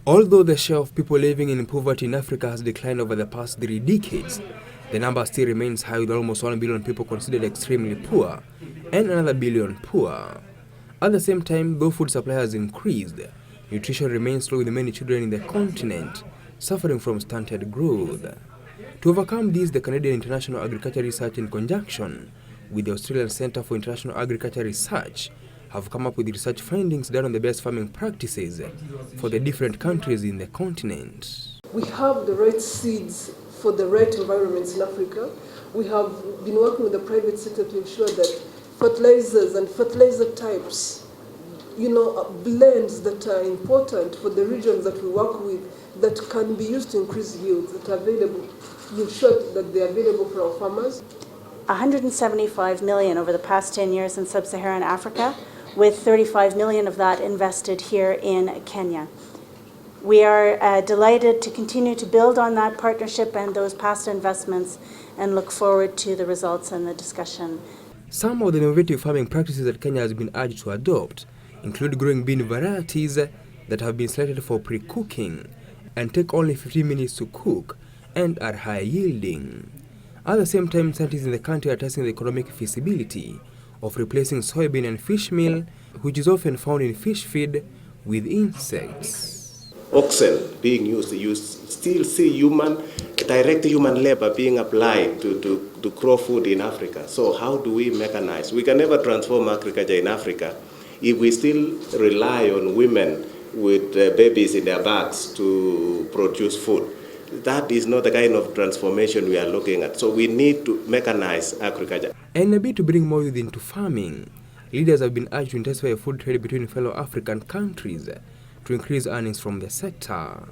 Although the share of people living in poverty in Africa has declined over the past 3 decades, the number still remains high, with almost 1 billion people considered extremely poor and another billion poor. At the same time, though food supply has increased, nutrition remains low, with many children in the continent suffering from stunted growth. To overcome this, the Canadian International Agriculture Research, in conjunction with the Australian Centre for International Agriculture Research, have come up with research findings done on the best farming practices for the different countries in the continent. We have the right seeds for the right environments in Africa. We have been working with the private sector to ensure that fertilizers and fertilizer types, blends that are important for the regions that we work with, that can be used to increase yields, that are available. You showed that they're available for our farmers. 175 million over the past 10 years in sub-Saharan Africa, with 35 million of that invested here in Kenya. We are delighted to continue to build on that partnership and those past investments, and look forward to the results and the discussion. Some of the innovative farming practices that Kenya has been urged to adopt include growing bean varieties that have been selected for pre-cooking and take only 15 minutes to cook and are high yielding. At the same time, scientists in the country are testing the economic feasibility of replacing soybean and fish meal, which is often found in fish feed, with insects. Oxen being used, you still see direct human labor being applied to grow food in Africa. So how do we mechanize? We can never transform agriculture in Africa if we still rely on women with babies in their backs to produce food. That is not the kind of transformation we are looking at. So we need to mechanize agriculture. And a bit to bring more youth into farming, leaders have been urged to intensify a food trade between fellow African countries to increase earnings from the sector.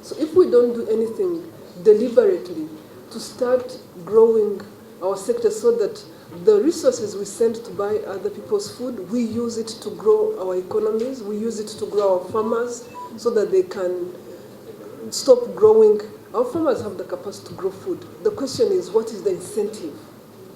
So if we don't do anything deliberately to start growing our sector so that the resources we send to buy other people's food, we use it to grow our economies, we use it to grow our farmers so that they can stop growing. Our farmers have the capacity to grow food. The question is, what is the incentive?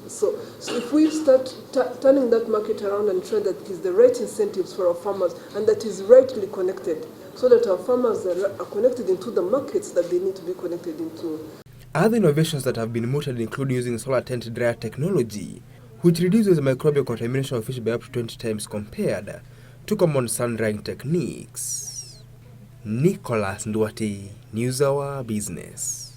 So if we start turning that market around and ensure that it is the right incentives for our farmers and that is rightly connected, so that our farmers are connected into the markets that they need to be connected into. Other innovations that have been mooted include using solar tent dryer technology, which reduces microbial contamination of fish by up to 20 times compared to common sun drying techniques. Nicholas Ndwati, News Hour Business.